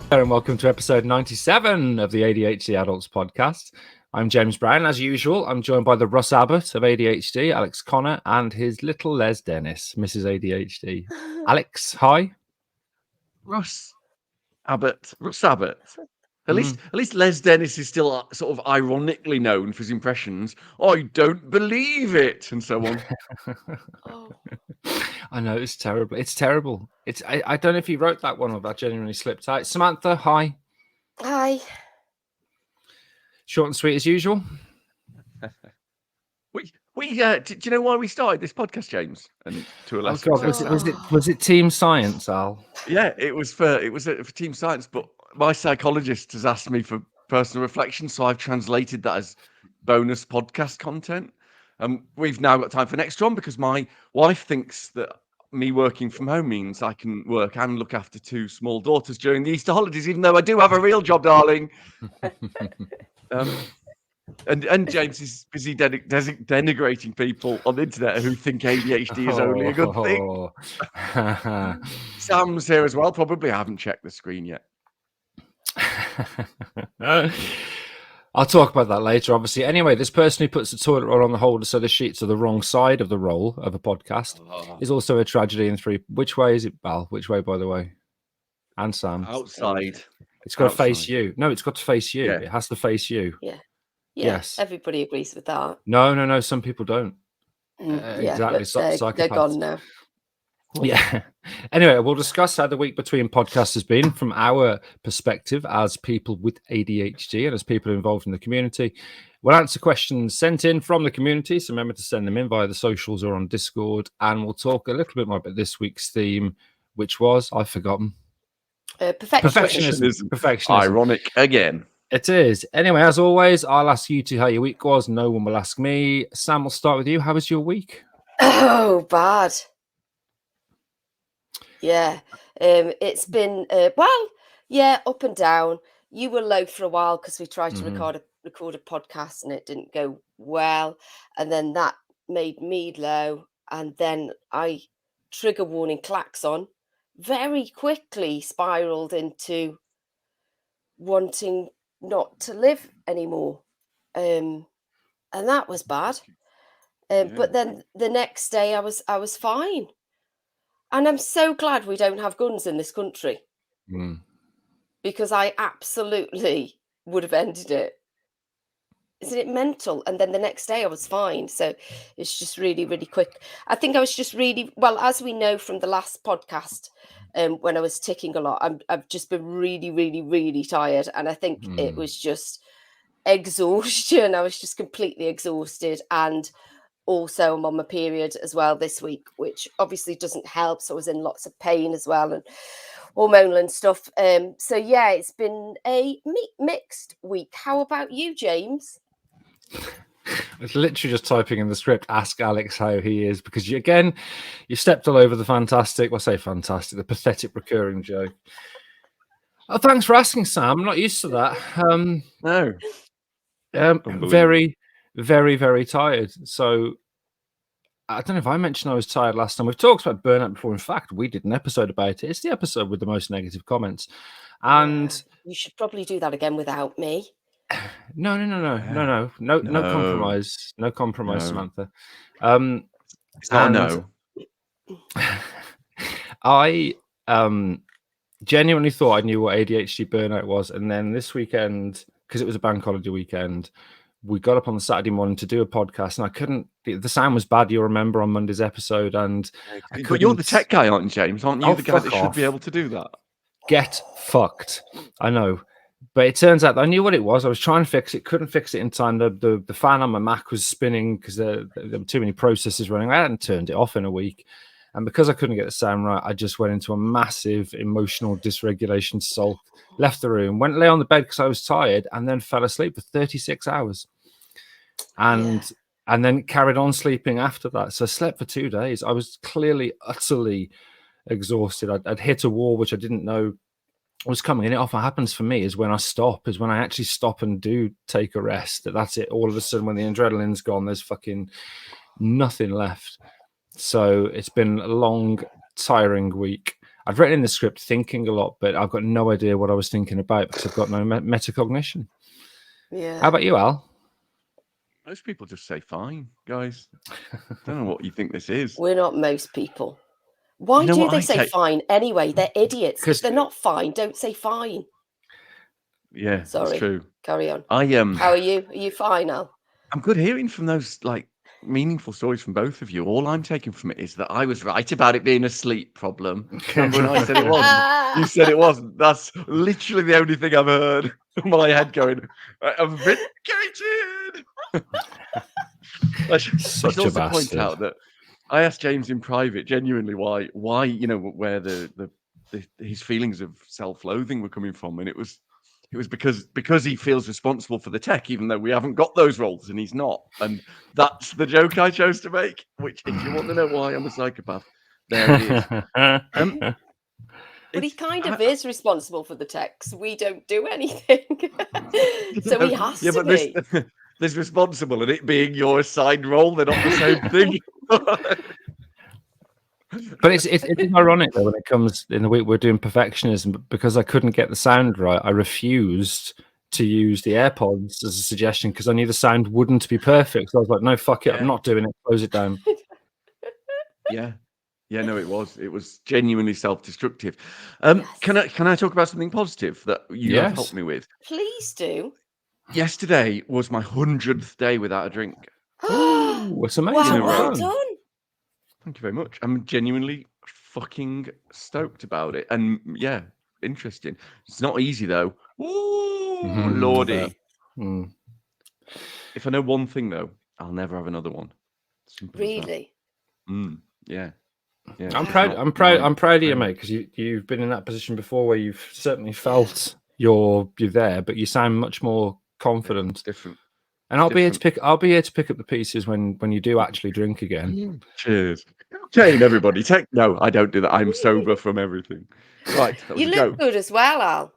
And welcome to episode 97 of the ADHD Adults podcast. I'm James Brown. As usual, I'm joined by the Russ Abbott of ADHD, Alex Connor, and his little Les Dennis, Mrs. ADHD. Alex, hi. Russ Abbott. At least Les Dennis is still sort of ironically known for his impressions. I don't believe it, and so on. Oh. I know, it's terrible. It's terrible. I don't know if he wrote that one or that genuinely slipped out. Samantha, hi. Hi. Short and sweet as usual. Do you know why we started this podcast, James? And to a lesser extent, was it Team Science, Al? Yeah, it was for Team Science, but my psychologist has asked me for personal reflection, so I've translated that as bonus podcast content. We've now got time for next one because my wife thinks that me working from home means I can work and look after two small daughters during the Easter holidays, even though I do have a real job, darling. And James is busy denigrating people on the internet who think ADHD is only a good thing. Sam's here as well. Probably I haven't checked the screen yet. I'll talk about that later, obviously. Anyway, this person who puts the toilet roll on the holder so the sheets are the wrong side of the roll of a podcast is also a tragedy in three. Which way is it, Val? Which way, by the way? And Sam? Outside. It's got to face you. No, it's got to face you. Yeah. It has to face you. Yeah. Yes. Everybody agrees with that. No. Some people don't. Exactly. They're gone now. Yeah. Anyway, we'll discuss how the week between podcasts has been from our perspective as people with ADHD and as people involved in the community. We'll answer questions sent in from the community, so remember to send them in via the socials or on Discord, and we'll talk a little bit more about this week's theme, which was, I've forgotten. Perfectionism. Ironic again. It is. Anyway, as always, I'll ask you two how your week was. No one will ask me. Sam, we'll start with you. How was your week? Oh, bad. Yeah. It's been, up and down. You were low for a while because we tried to record a podcast and it didn't go well. And then that made me low. And then I, trigger warning klaxon, very quickly spiraled into wanting not to live anymore. And that was bad. But then the next day I was fine. And I'm so glad we don't have guns in this country because I absolutely would have ended it. Isn't it mental? And then the next day I was fine. So it's just really, really quick. I think I was just really, well, as we know from the last podcast, when I was ticking a lot, I've just been really, really, really tired. And I think it was just exhaustion. I was just completely exhausted. And also, I'm on my period as well this week, which obviously doesn't help. So I was in lots of pain as well and hormonal and stuff. It's been a mixed week. How about you, James? I was literally just typing in the script, ask Alex how he is, because you stepped all over the the pathetic recurring joke. Oh, thanks for asking, Sam. I'm not used to that. No. Very, very, very tired. So I don't know if I mentioned I was tired last time. We've talked about burnout before. In fact, we did an episode about it. It's the episode with the most negative comments. And you should probably do that again without me. No compromise. No compromise, Samantha. It's not no. I genuinely thought I knew what ADHD burnout was. And then this weekend, because it was a bank holiday weekend, we got up on the Saturday morning to do a podcast, and I couldn't. The sound was bad. You'll remember on Monday's episode, and but you're the tech guy, aren't you, James? Aren't you the guy that should be able to do that? Get fucked. I know, but it turns out that I knew what it was. I was trying to fix it, couldn't fix it in time. The fan on my Mac was spinning because there were too many processes running. I hadn't turned it off in a week, and because I couldn't get the sound right, I just went into a massive emotional dysregulation. Sulk, left the room, went lay on the bed because I was tired, and then fell asleep for 36 hours. And then carried on sleeping after that. So I slept for 2 days. I was clearly utterly exhausted. I'd hit a wall, which I didn't know was coming. And it often happens for me is when I actually stop and do take a rest. That's it. All of a sudden, when the adrenaline's gone, there's fucking nothing left. So it's been a long, tiring week. I've written in the script thinking a lot, but I've got no idea what I was thinking about because I've got no metacognition. Yeah. How about you, Al? Most people just say fine, guys. Don't know what you think this is. We're not most people. Why You know do what they I say take- fine anyway? They're idiots. If 'Cause- they're not fine, don't say fine. Yeah, Sorry. it's true. Carry on. I How are you? Are you fine, Al? I'm good hearing from those like meaningful stories from both of you. All I'm taking from it is that I was right about it being a sleep problem. Remember when I said it wasn't? You said it wasn't. That's literally the only thing I've heard in my head going, I'm vindicated. I should Such a also point bastard. out that I asked James in private genuinely why where his feelings of self-loathing were coming from, and it was because he feels responsible for the tech, even though we haven't got those roles and he's not. And that's the joke I chose to make. Which, if you want to know why I'm a psychopath, there it is. But he kind of is responsible for the text. We don't do anything. So he has to be. There's responsible and it being your assigned role. They're not the same thing. But it's ironic though when it comes in the week we're doing perfectionism, but because I couldn't get the sound right, I refused to use the AirPods as a suggestion because I knew the sound wouldn't be perfect. So I was like, no, fuck it, I'm not doing it. Close it down. Yeah, no, it was genuinely self-destructive. Can I talk about something positive that you have helped me with? Please do. Yesterday was my 100th day without a drink. It's amazing. Wow, well done. Thank you very much. I'm genuinely fucking stoked about it. And yeah, interesting. It's not easy though. Ooh, lordy. If I know one thing though, I'll never have another one. Simple as that. Really? Yeah. I'm proud of you, mate, because you've been in that position before where you've certainly felt you're there, but you sound much more confident. It's different. And I'll be here to pick up the pieces when you do actually drink again. Cheers. Jane, everybody. No, I don't do that. I'm sober from everything. Right. That was You a look joke. good as well, Al.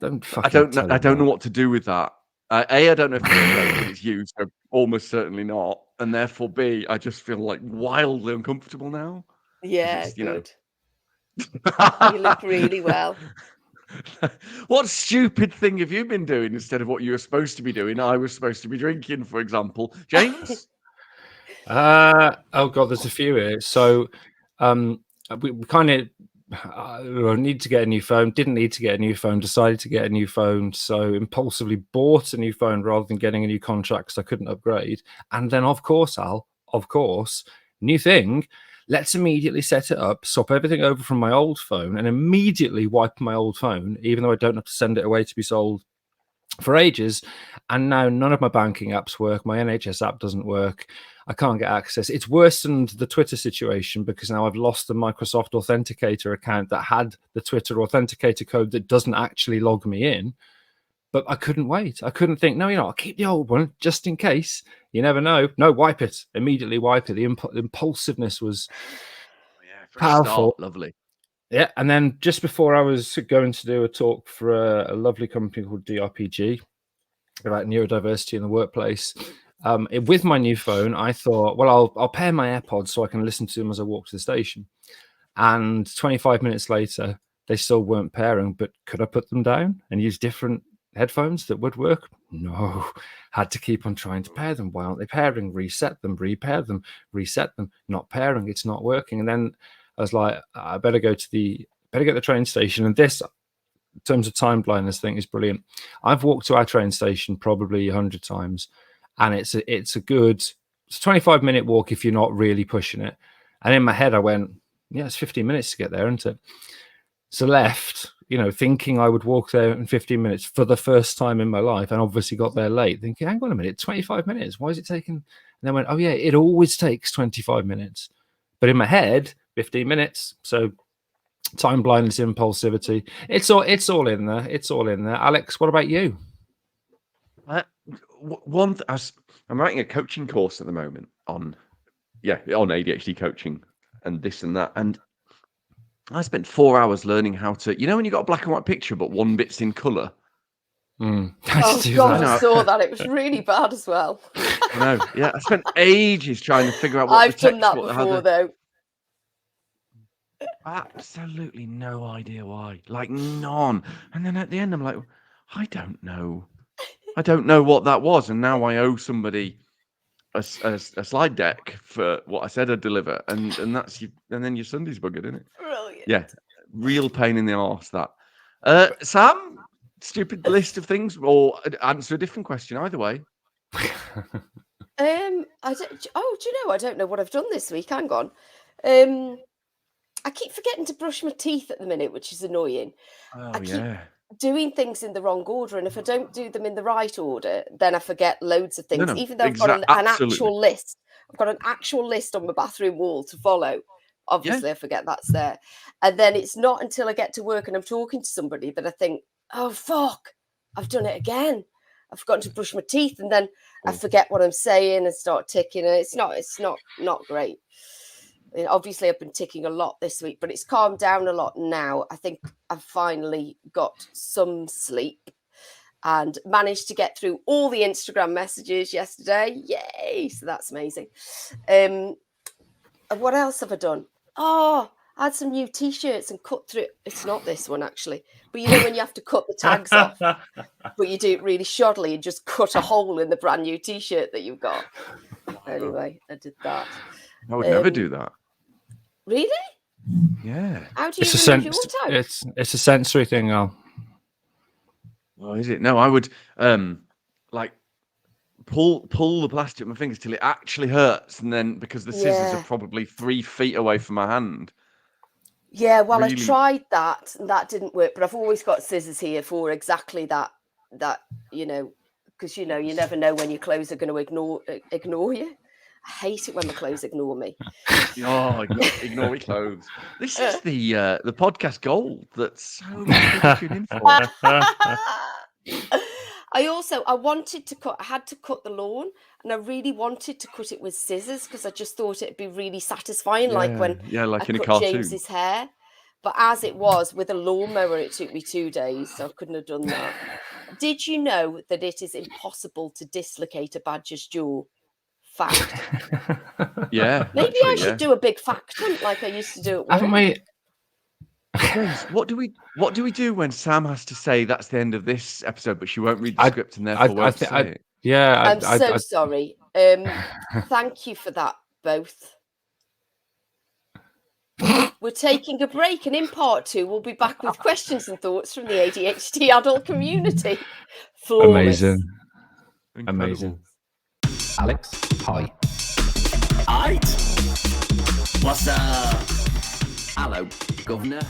I don't know what to do with that. A, I don't know if it's you, so almost certainly not. And therefore, B, I just feel like wildly uncomfortable now. Yeah, good. You look really well. What stupid thing have you been doing instead of what you were supposed to be doing? I was supposed to be drinking, for example. James? Oh God, there's a few here. So we kind of need to get a new phone. Didn't need to get a new phone. Decided to get a new phone. So impulsively bought a new phone rather than getting a new contract because I couldn't upgrade. And then, of course, new thing. Let's immediately set it up, swap everything over from my old phone, and immediately wipe my old phone, even though I don't have to send it away to be sold for ages. And now none of my banking apps work. My NHS app doesn't work. I can't get access. It's worse than the Twitter situation because now I've lost the Microsoft Authenticator account that had the Twitter Authenticator code that doesn't actually log me in. But I couldn't wait. I couldn't think, no, I'll keep the old one just in case. You never know. No, wipe it. Immediately wipe it. The impulsiveness was powerful. Lovely. Yeah. And then just before I was going to do a talk for a lovely company called DRPG about neurodiversity in the workplace, with my new phone, I thought, well, I'll pair my AirPods so I can listen to them as I walk to the station. And 25 minutes later, they still weren't pairing, but could I put them down and use different headphones that would work? No, had to keep on trying to pair them. Why aren't they pairing? Reset them, repair them, reset them, not pairing. It's not working. And then I was like, I better get the train station. And this, in terms of time blindness thing, is brilliant. I've walked to our train station probably 100 times, and it's a 25-minute walk if you're not really pushing it. And in my head, I went, yeah, it's 15 minutes to get there, isn't it? So left, thinking I would walk there in 15 minutes for the first time in my life, and obviously got there late, thinking, hang on a minute, 25 minutes. Why is it taking? And then went, oh yeah, it always takes 25 minutes. But in my head, 15 minutes. So time blindness, impulsivity. It's all in there. It's all in there. Alex, what about you? I'm writing a coaching course at the moment on ADHD coaching and this and that. And I spent 4 hours learning how to, when you got a black and white picture, but one bit's in colour. Oh God, I saw that. It was really bad as well. I know. Yeah, I spent ages trying to figure out what I've done that before, though. Absolutely no idea why. Like none. And then at the end, I'm like, I don't know. I don't know what that was. And now I owe somebody a slide deck for what I said I'd deliver. And that's you. And then your Sunday's buggered, isn't it? Brilliant. Yeah. Real pain in the arse, that. Sam, stupid list of things, or answer a different question either way. I don't. Oh, do you know? I don't know what I've done this week. Hang on. I keep forgetting to brush my teeth at the minute, which is annoying. I keep doing things in the wrong order, and if I don't do them in the right order, then I forget loads of things. No, even though I've got an actual list. I've got an actual list on my bathroom wall to follow. Obviously, I forget that's there. And then it's not until I get to work and I'm talking to somebody that I think, oh, fuck, I've done it again. I've forgotten to brush my teeth, and then I forget what I'm saying and start ticking. And it's not great. I mean, obviously, I've been ticking a lot this week, but it's calmed down a lot now. I think I've finally got some sleep and managed to get through all the Instagram messages yesterday. Yay! So that's amazing. What else have I done? Oh, I had some new T-shirts and cut through. It's not this one, actually. But you know when you have to cut the tags off, but you do it really shoddily and just cut a hole in the brand new T-shirt that you've got. Anyway, I did that. I would never do that. Really? Yeah. How do you remove your tags? It's a sensory thing, Al. Oh, is it? No, I would like pull the plastic with my fingers till it actually hurts, and then because the scissors are probably 3 feet away from my hand. Yeah, well, I tried that and that didn't work, but I've always got scissors here for exactly that, you know, because you never know when your clothes are going to ignore you. I hate it when my clothes ignore me. Oh, ignore me clothes. This is the podcast gold that so many people tune in for. I wanted to cut. I had to cut the lawn, and I really wanted to cut it with scissors because I just thought it'd be really satisfying, like when like I in a cut cartoon. James's hair. But as it was with a lawnmower, it took me 2 days, so I couldn't have done that. Did you know that it is impossible to dislocate a badger's jaw? Fact. Yeah. Maybe I should do a big fact hunt like I used to do at work. Haven't we? James, what do we do when Sam has to say that's the end of this episode, but she won't read the script and therefore won't say it? Yeah, I'm so sorry. Thank you for that, both. We're taking a break, and in part 2, we'll be back with questions and thoughts from the ADHD adult community. Flawless. Amazing. Alex, hi. Aight. What's up? Hello, Governor.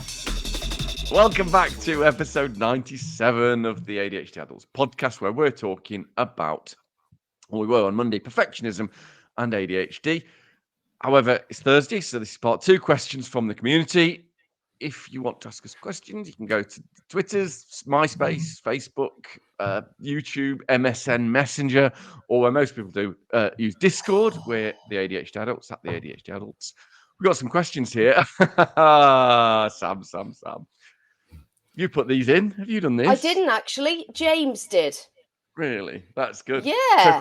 Welcome back to episode 97 of the ADHD Adults podcast, where we're talking about, well, we were on Monday, perfectionism and ADHD. However, it's Thursday, so this is part 2, questions from the community. If you want to ask us questions, you can go to Twitter's, MySpace, Facebook, YouTube, MSN Messenger, or where most people do use Discord. We're the ADHD Adults, at the ADHD Adults. We've got some questions here. Sam. You put these in. Have you done this? I didn't actually. James did. Really? That's good. Yeah. So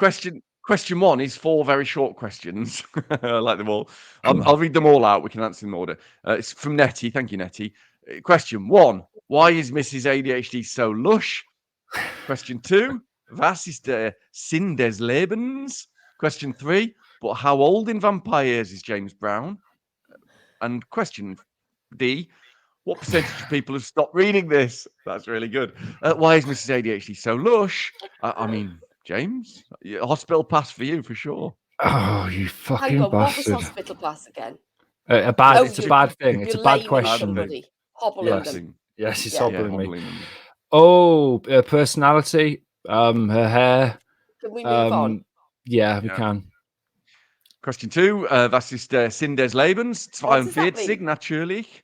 question 1 is 4 very short questions. I like them all. I'll read them all out. We can answer them in order. It's from Nettie. Thank you, Nettie. Question 1. Why is Mrs. ADHD so lush? Question 2. Was ist der Sinn des Lebens? Question 3. But how old in vampires is James Brown? And question D. What percentage of people have stopped reading this? That's really good. Why is Mrs. ADHD so lush? I mean, James, a hospital pass for you for sure. Oh, you fucking Hang on, bastard! what was hospital pass again? It's a bad thing. It's a bad question. Hobbling them. Yes, it's hobbling me. Oh, personality. Her hair. Can we move on? Yeah, we can. Question 2. Was ist der Sinn des Lebens? 42 natürlich.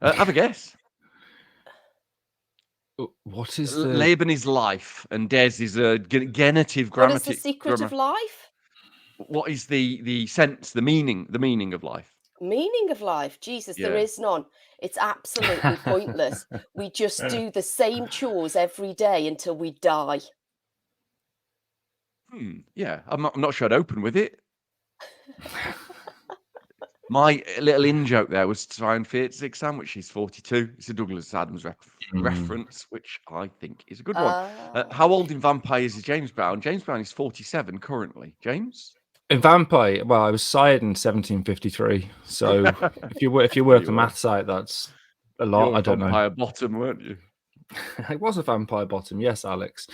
Have a guess. What is the... Leben is life, and des is a genitive What grammatic. is the secret of life? What is the sense, the meaning of life? Meaning of life? Jesus, there is none. It's absolutely pointless. We just do the same chores every day until we die. Yeah, I'm not sure I'd open with it. My little in-joke there was to try and 40 exam, which she's 42. It's a Douglas Adams reference, which I think is a good one. How old in Vampires is James Brown? James Brown is 47 currently. James? In Vampire, well, I was sired in 1753. So if you work the maths out, that's a lot. You're I don't know. Vampire bottom, weren't you? It was a vampire bottom, yes, Alex.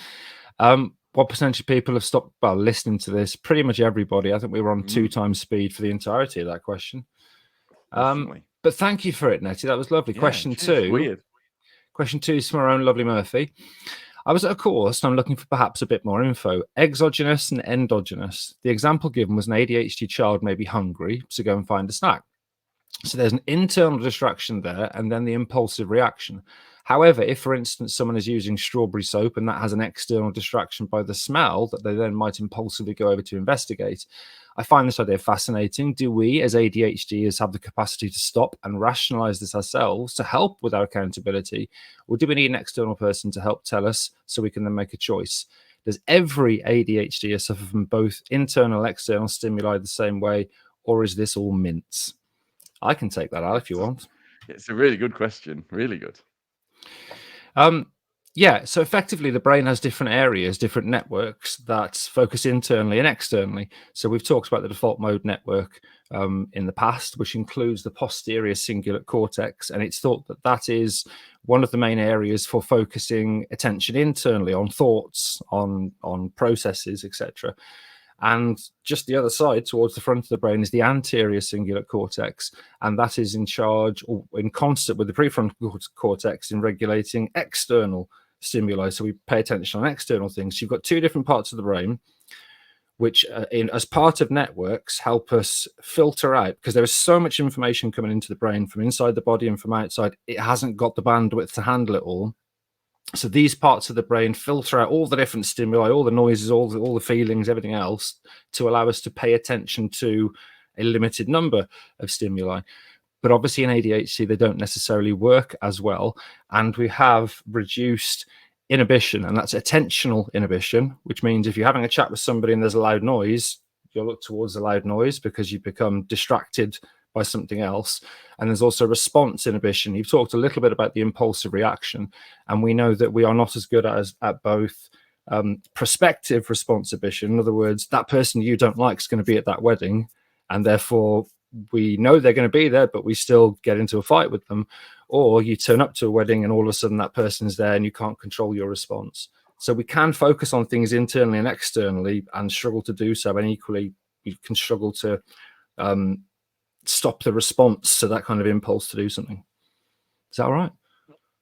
What percentage of people have stopped listening to this? Pretty much everybody. I think we were on 2 times speed for the entirety of that question. But thank you for it, Nettie. That was lovely. Yeah, Question cheers. 2. Weird. Question 2 is from our own lovely Murphy. I was at a course and I'm looking for perhaps a bit more info. Exogenous and endogenous. The example given was an ADHD child may be hungry, so go and find a snack. So there's an internal distraction there and then the impulsive reaction. However, if, for instance, someone is using strawberry soap and that has an external distraction by the smell that they then might impulsively go over to investigate, I find this idea fascinating. Do we, as ADHDers, have the capacity to stop and rationalize this ourselves to help with our accountability? Or do we need an external person to help tell us so we can then make a choice? Does every ADHDer suffer from both internal and external stimuli the same way, or is this all mince? I can take that out if you want. It's a really good question. Really good. Yeah, so effectively the brain has different areas, different networks that focus internally and externally. So we've talked about the default mode network in the past, which includes the posterior cingulate cortex. And it's thought that that is one of the main areas for focusing attention internally on thoughts, on processes, etc. And just the other side, towards the front of the brain, is the anterior cingulate cortex. And that is in charge, or in concert with the prefrontal cortex, in regulating external stimuli. So we pay attention on external things. You've got 2 different parts of the brain, which as part of networks help us filter out, because there is so much information coming into the brain from inside the body and from outside. It hasn't got the bandwidth to handle it all. So these parts of the brain filter out all the different stimuli, all the noises, all the feelings, everything else, to allow us to pay attention to a limited number of stimuli. But obviously in ADHD, they don't necessarily work as well. And we have reduced inhibition, and that's attentional inhibition, which means if you're having a chat with somebody and there's a loud noise, you'll look towards the loud noise because you become distracted by something else. And there's also response inhibition. You've talked a little bit about the impulsive reaction, and we know that we are not as good at both prospective response inhibition. In other words, that person you don't like is going to be at that wedding, and therefore we know they're going to be there, but we still get into a fight with them. Or you turn up to a wedding and all of a sudden that person's there and you can't control your response. So we can focus on things internally and externally and struggle to do so, and equally you can struggle to stop the response to that kind of impulse to do something. Is that all right?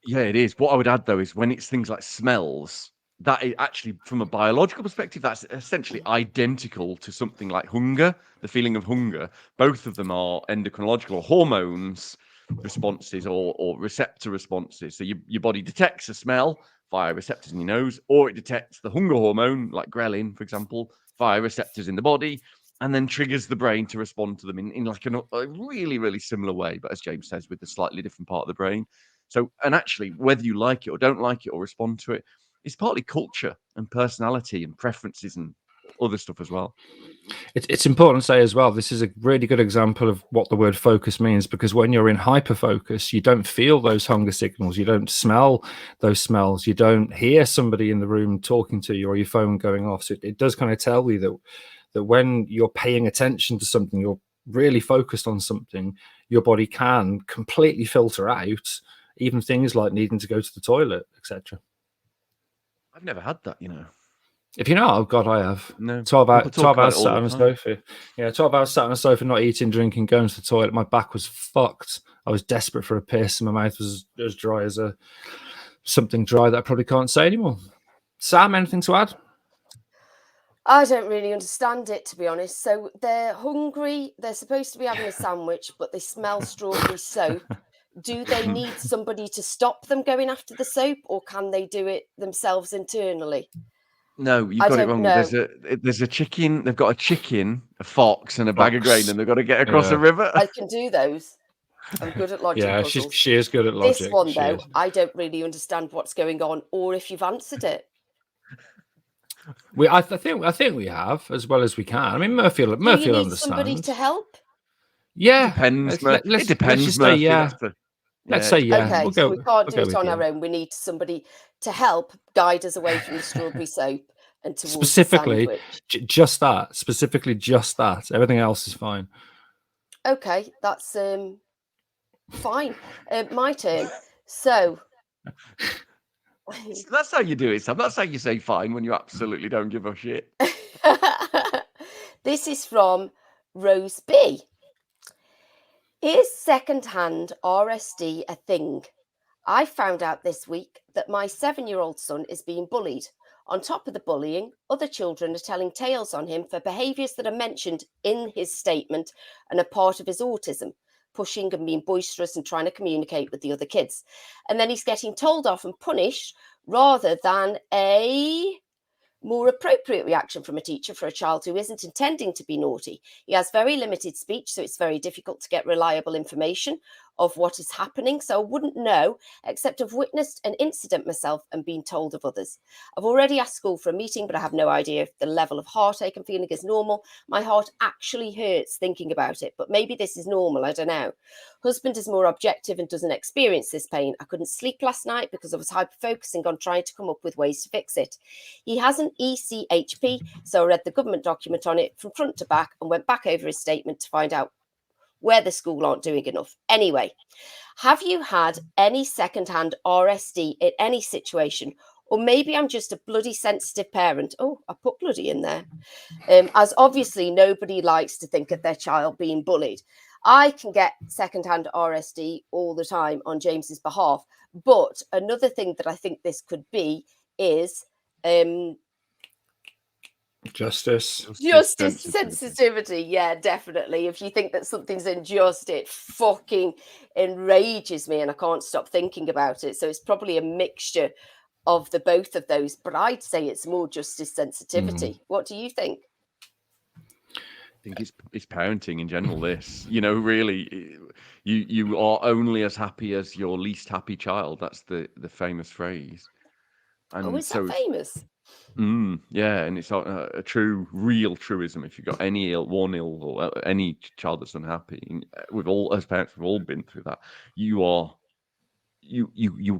Yeah, it is. What I would add, though, is when it's things like smells, that is actually, from a biological perspective, that's essentially identical to something like hunger, the feeling of hunger. Both of them are endocrinological or hormones responses or receptor responses. So your body detects a smell via receptors in your nose, or it detects the hunger hormone, like ghrelin, for example, via receptors in the body, and then triggers the brain to respond to them in like a really, really similar way, but as James says, with a slightly different part of the brain. So, and actually, whether you like it or don't like it or respond to it, it's partly culture and personality and preferences and other stuff as well. It's important to say as well, this is a really good example of what the word focus means, because when you're in hyperfocus, you don't feel those hunger signals, you don't smell those smells, you don't hear somebody in the room talking to you or your phone going off. So it does kind of tell you that when you're paying attention to something, you're really focused on something, your body can completely filter out even things like needing to go to the toilet, etc. I've never had that, you know. If you know, oh God, I have. No, 12 hours sat on a a sofa. Yeah, 12 hours sat on a sofa, not eating, drinking, going to the toilet. My back was fucked. I was desperate for a piss, and my mouth was as dry as something dry that I probably can't say anymore. Sam, anything to add? I don't really understand it, to be honest. So they're hungry. They're supposed to be having a sandwich, but they smell strawberry soap. Do they need somebody to stop them going after the soap, or can they do it themselves internally? No, you've got it wrong. There's a chicken. They've got a chicken, a fox, and a bag of grain, and they've got to get across a river. I can do those. I'm good at logic. Yeah, puzzles. she is good at logic. This one, though, I don't really understand what's going on, or if you've answered it. I think we have, as well as we can. I mean, Murphy will understand. Somebody to help. Yeah, Depends. let's It depends, just say Murphy. yeah. it Let's say yeah. depends. Okay, We'll so go. we can't We'll do go it with on you. our own. We need somebody to help guide us away from the strawberry soap and towards the Specifically, sandwich. just that. Specifically, just that. Everything else is fine. Okay, that's fine. My turn. So That's how you do it, Sam. That's how you say fine when you absolutely don't give a shit. this is from Rose B. Is secondhand RSD a thing? I found out this week that my 7-year-old son is being bullied. On top of the bullying, other children are telling tales on him for behaviours that are mentioned in his statement and are part of his autism, pushing and being boisterous and trying to communicate with the other kids. And then he's getting told off and punished rather than a more appropriate reaction from a teacher for a child who isn't intending to be naughty. He has very limited speech, so it's very difficult to get reliable information of what is happening. So I wouldn't know, except I've witnessed an incident myself and been told of others. I've already asked school for a meeting, but I have no idea if the level of heartache I'm feeling is normal. My heart actually hurts thinking about it, but maybe this is normal. I don't know. Husband is more objective and doesn't experience this pain. I couldn't sleep last night because I was hyper-focusing on trying to come up with ways to fix it. He has an ECHP, so I read the government document on it from front to back and went back over his statement to find out where the school aren't doing enough. Anyway, have you had any secondhand RSD in any situation? Or maybe I'm just a bloody sensitive parent. Oh, I put bloody in there. As obviously nobody likes to think of their child being bullied. I can get secondhand RSD all the time on James's behalf. But another thing that I think this could be is Justice sensitivity. Yeah, definitely. If you think that something's unjust, it fucking enrages me and I can't stop thinking about it. So it's probably a mixture of the both of those, but I'd say it's more justice sensitivity. What do you think? I think it's parenting in general. This, really, you are only as happy as your least happy child. That's the famous phrase. And is that famous? Yeah, and it's a true, real truism. If you've got any one ill, or any child that's unhappy, we've all, as parents, we've all been through that. You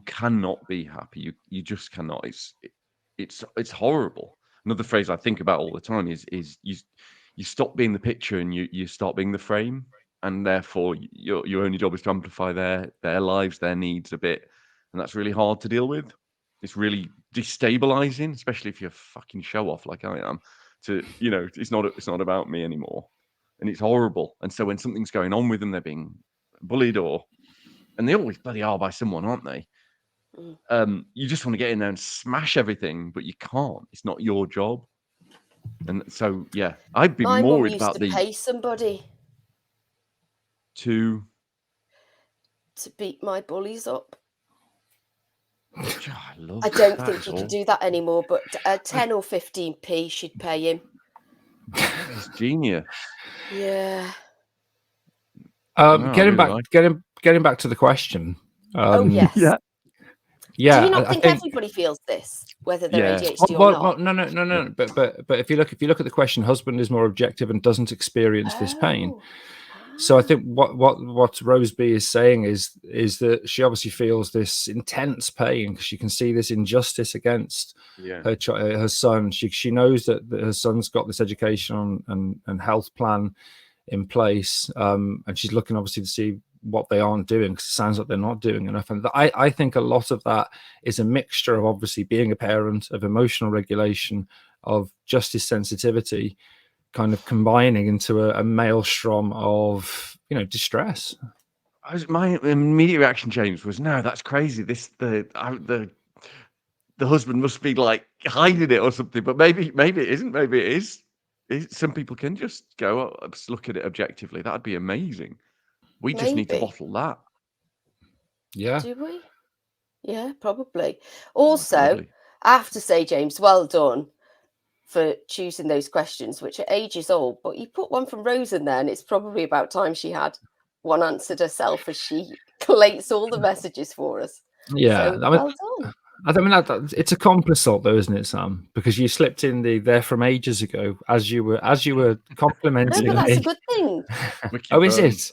cannot be happy. You just cannot. It's horrible. Another phrase I think about all the time is you stop being the picture and you start being the frame, and therefore your only job is to amplify their lives, their needs a bit, and that's really hard to deal with. It's really destabilizing, especially if you're a fucking show off like I am. It's not about me anymore, and it's horrible. And so when something's going on with them, they're being bullied, and they always bloody are by someone, aren't they? You just want to get in there and smash everything, but you can't. It's not your job. And so, yeah, I'd be more worried about pay somebody to beat my bullies up. I don't think you can do that anymore, but 10 or 15p should pay him. It's genius. Yeah. Getting back to the question. Yes. Yeah. Do you not think everybody feels this, whether they're ADHD or not? No. But if you look at the question, husband is more objective and doesn't experience this pain. So I think what Rose B is saying is that she obviously feels this intense pain because she can see this injustice against her son. She knows that her son's got this education and health plan in place, and she's looking obviously to see what they aren't doing because it sounds like they're not doing enough. And I think a lot of that is a mixture of obviously being a parent, of emotional regulation, of justice sensitivity, kind of combining into a maelstrom of distress. My immediate reaction, James, was no, that's crazy. The husband must be like hiding it or something, but maybe it isn't. Maybe it is. Some people can just go, let's look at it objectively. That'd be amazing. We just need to bottle that. Yeah. Do we? Yeah, probably. Also, I have to say, James, well done for choosing those questions, which are ages old, but you put one from Rose in there, and it's probably about time she had one answered herself as she collates all the messages for us. Yeah, so, well done. I mean, it's a complicit though, isn't it, Sam? Because you slipped in the "they're from ages ago" as you were No, complimenting but that's a me. good thing. Wicked Oh, is burn. it?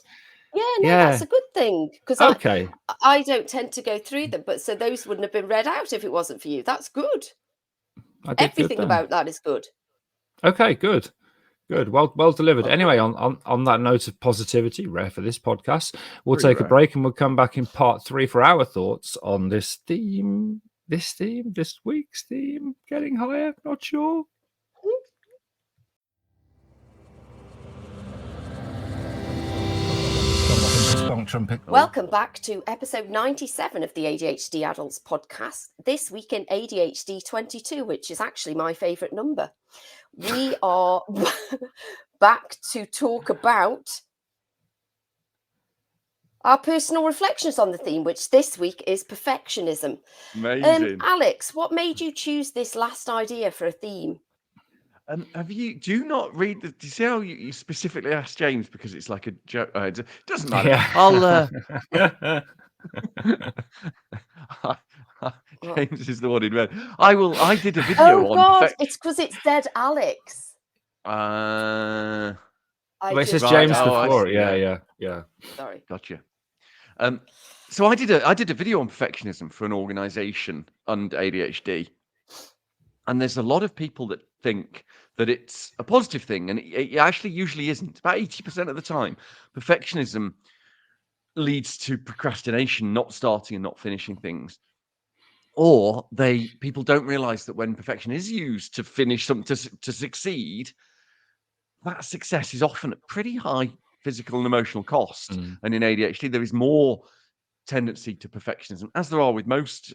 Yeah, no, Yeah. that's a good thing because Okay. I don't tend to go through them, but so those wouldn't have been read out if it wasn't for you. That's good. I did good Everything then. about that is good. Okay, good. Good. Well delivered. Well Anyway, done. on that note of positivity, rare for this podcast, we'll Pretty take a rare. break and we'll come back in part 3 for our thoughts on this week's theme. Getting higher, not sure. Welcome back to episode 97 of the ADHD Adults podcast. This week in ADHD 22, which is actually my favourite number. We are back to talk about our personal reflections on the theme, which this week is perfectionism. Amazing. Alex, what made you choose this last idea for a theme? Do you not read do you see how you specifically asked James because it's like a joke? It doesn't matter. Yeah. James is the one in red. I did a video Oh on God, it's because it's dead Alex. Right. It says Right, James oh, I before. see, Yeah. Sorry. Gotcha. So I did a video on perfectionism for an organization and ADHD. And there's a lot of people that think that it's a positive thing, and it actually usually isn't. About 80% of the time, perfectionism leads to procrastination, not starting and not finishing things. Or people don't realize that when perfection is used to finish something to succeed, that success is often at pretty high physical and emotional cost. And in ADHD, there is more tendency to perfectionism, as there are with most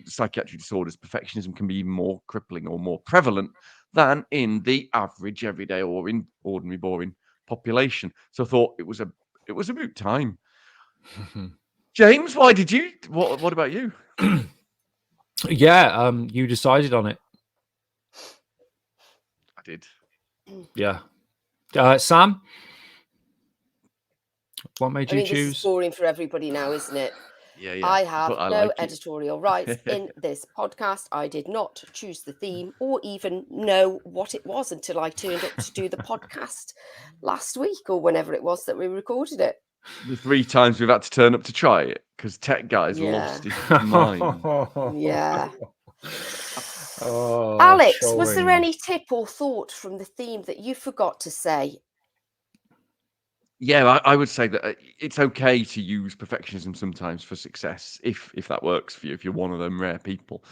psychiatric disorders. Perfectionism can be even more crippling or more prevalent than in the average everyday or in ordinary boring population. So I thought it was a moot time. James, why did you? What about you? Yeah, you decided on it. I did. Yeah. Sam, what made you This is choose? boring for everybody now, isn't it? Yeah. I have But I no like it. editorial rights in this podcast. I did not choose the theme or even know what it was until I turned up to do the podcast last week or whenever it was that we recorded it. The 3 times we've had to turn up to try it because tech guy's Yeah. lost his mind. Yeah. Oh, Alex, was there trolling. any tip or thought from the theme that you forgot to say? Yeah, I would say that it's okay to use perfectionism sometimes for success, if that works for you, if you're one of them rare people.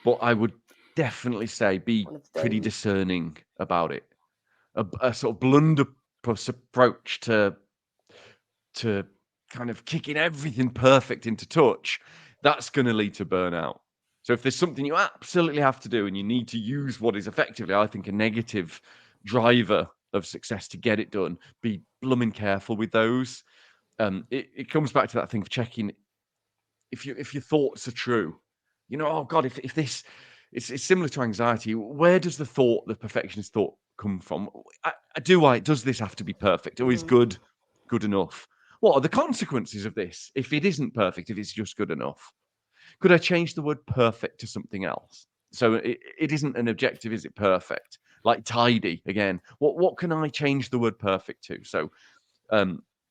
But I would definitely say be One of pretty those. discerning about it. A sort of blunderbuss approach to kind of kicking everything perfect into touch, that's going to lead to burnout. So if there's something you absolutely have to do and you need to use what is effectively, I think, a negative driver of success to get it done, be blooming careful with those. It comes back to that thing of checking if your thoughts are true. Oh God, if this it's similar to anxiety. Where does the perfectionist thought come from? Does this have to be perfect, or is good enough? What are the consequences of this if it isn't perfect, if it's just good enough? Could I change the word perfect to something else? So it isn't an objective, is it perfect? Like tidy again. What can I change the word perfect to? So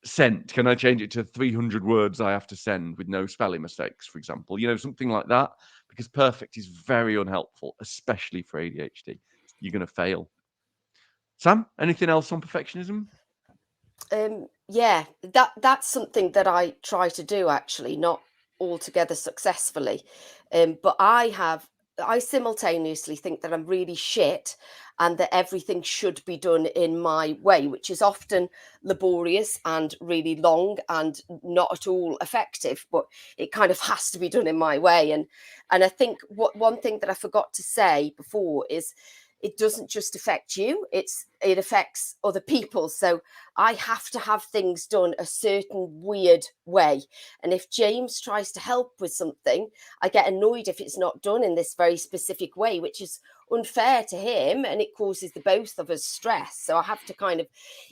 sent, can I change it to 300 words I have to send with no spelling mistakes, for example? Something like that, because perfect is very unhelpful, especially for ADHD. You're going to fail. Sam, anything else on perfectionism? Yeah, that's something that I try to do, actually, not altogether successfully. But I simultaneously think that I'm really shit and that everything should be done in my way, which is often laborious and really long and not at all effective, but it kind of has to be done in my way. And I think one thing that I forgot to say before is it doesn't just affect you, it affects other people. So I have to have things done a certain weird way. And if James tries to help with something, I get annoyed if it's not done in this very specific way, which is unfair to him, and it causes the both of us stress. So I have to kind of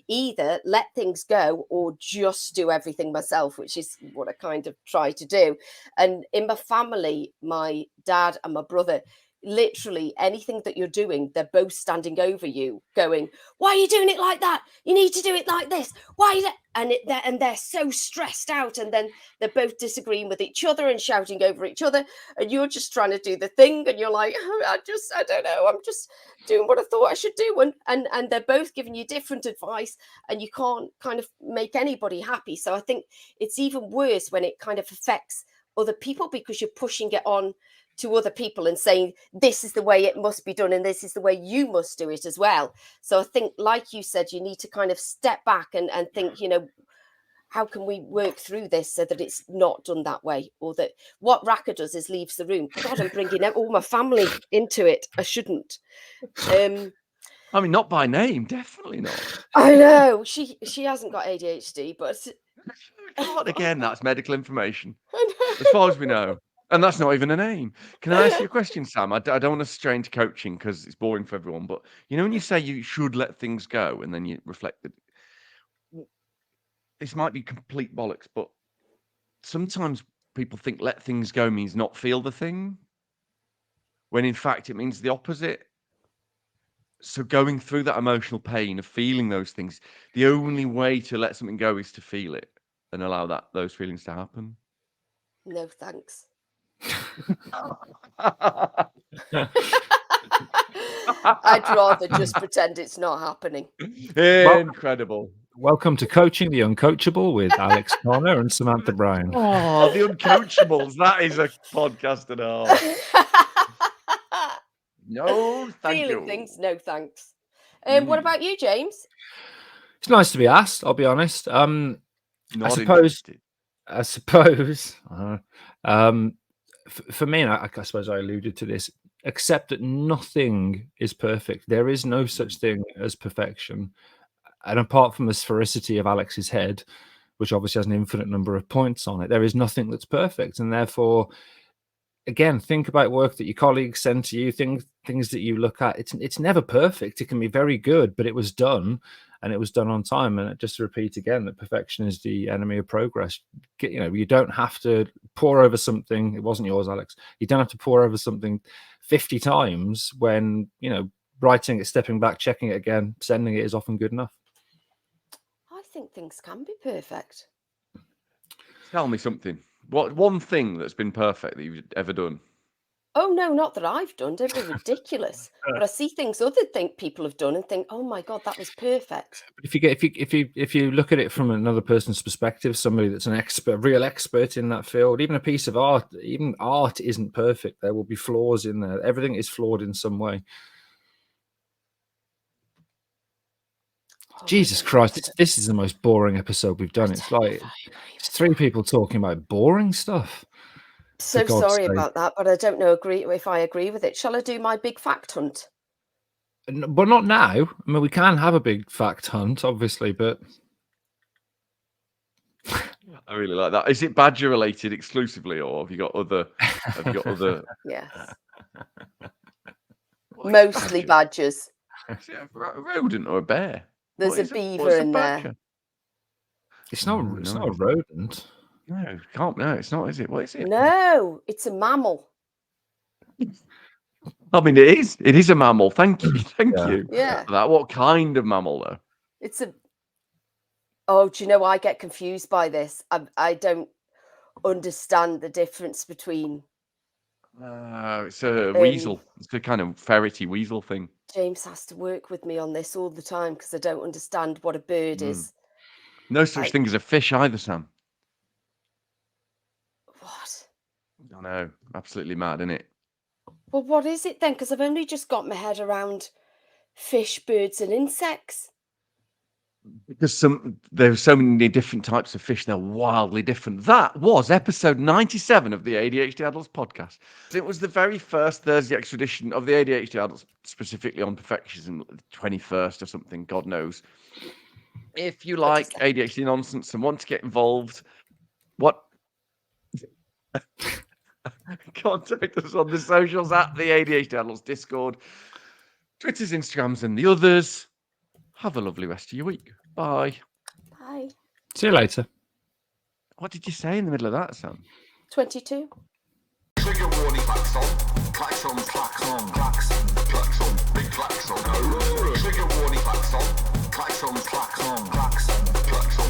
either let things go or just do everything myself, which is what I kind of try to do. And in my family, my dad and my brother, literally anything that you're doing, they're both standing over you going, why are you doing it like that? You need to do it like this. Why? And they're so stressed out, and then they're both disagreeing with each other and shouting over each other, and you're just trying to do the thing, and you're like, I don't know, I'm just doing what I thought I should do. And they're both giving you different advice, and you can't kind of make anybody happy. So I think it's even worse when it kind of affects other people, because you're pushing it on to other people and saying, this is the way it must be done, and this is the way you must do it as well. So I think, like you said, you need to kind of step back and think, how can we work through this so that it's not done that way? Or that what Raka does is leaves the room. God, I'm bringing all my family into it. I shouldn't. I mean, not by name, definitely not. I know she hasn't got ADHD, but Again, that's medical information, as far as we know. And that's not even a name. Can I ask you a question, Sam? I don't want to stray into coaching because it's boring for everyone. But when you say you should let things go and then you reflect that, this might be complete bollocks, but sometimes people think let things go means not feel the thing, when in fact it means the opposite. So going through that emotional pain of feeling those things, the only way to let something go is to feel it and allow those feelings to happen. no thanks. I'd rather just pretend it's not happening. Incredible. Welcome to Coaching the Uncoachable with Alex Connor and Samantha Brown. Oh, the Uncoachables. That is a podcast and a half. No, thank you. Feeling things, no thanks. What about you, James? It's nice to be asked, I'll be honest. Not I suppose interested. For me, and I suppose I alluded to this, accept that nothing is perfect. There is no such thing as perfection. And apart from the sphericity of Alex's head, which obviously has an infinite number of points on it, there is nothing that's perfect. And therefore, again, think about work that your colleagues send to you, things that you look at. It's never perfect. It can be very good, but it was done, and it was done on time. And just to repeat again, that perfection is the enemy of progress. You don't have to pour over something. It wasn't yours, Alex. You don't have to pour over something 50 times when, writing it, stepping back, checking it again, sending it is often good enough. I think things can be perfect. Tell me something. What one thing that's been perfect that you've ever done? Oh no, not that I've done. Don't be ridiculous. But I see things other people have done and think, oh my God, that was perfect. If you look at it from another person's perspective, somebody that's an expert, real expert in that field, even a piece of art, even art isn't perfect. There will be flaws in there. Everything is flawed in some way. Oh, Jesus Christ, this is the most boring episode we've done. It's like it's three people talking about boring stuff. So sorry about that, but I don't know if I agree with it. Shall I do my big fact hunt? But not now. I mean, we can have a big fact hunt, obviously, but I really like that. Is it badger related exclusively, or have you got other? Yes. Mostly badgers. Is it a rodent or a bear? There's a beaver in there. It's not a rodent. No, can't. No, it's not. Is it? What is it? No, it's a mammal. I mean, it is. It is a mammal. Thank you. Thank you. Yeah. That. What kind of mammal, though? It's a. Oh, do you know? I get confused by this. I don't understand the difference between. It's a weasel. It's a kind of ferrety weasel thing. James has to work with me on this all the time because I don't understand what a bird is. No such thing as a fish either, Sam. What? I know. Absolutely mad, isn't it? Well, what is it then? Because I've only just got my head around fish, birds, and insects. because there are so many different types of fish, they're wildly different. That was episode 97 of the ADHD Adults podcast. It was the very first Thursday extra edition of the ADHD Adults, specifically on perfectionism, 21st or something, God knows. If you like ADHD nonsense and want to get involved, contact us on the socials at the ADHD Adults Discord, Twitter's, Instagrams, and the others. Have a lovely rest of your week. Bye. Bye. See you later. What did you say in the middle of that, Sam? 22. Trigger warning, klaxon, klaxon, klaxon, klaxon, klaxon, big klaxon. Trigger warning, klaxon, klaxon, klaxon, klaxon, klaxon.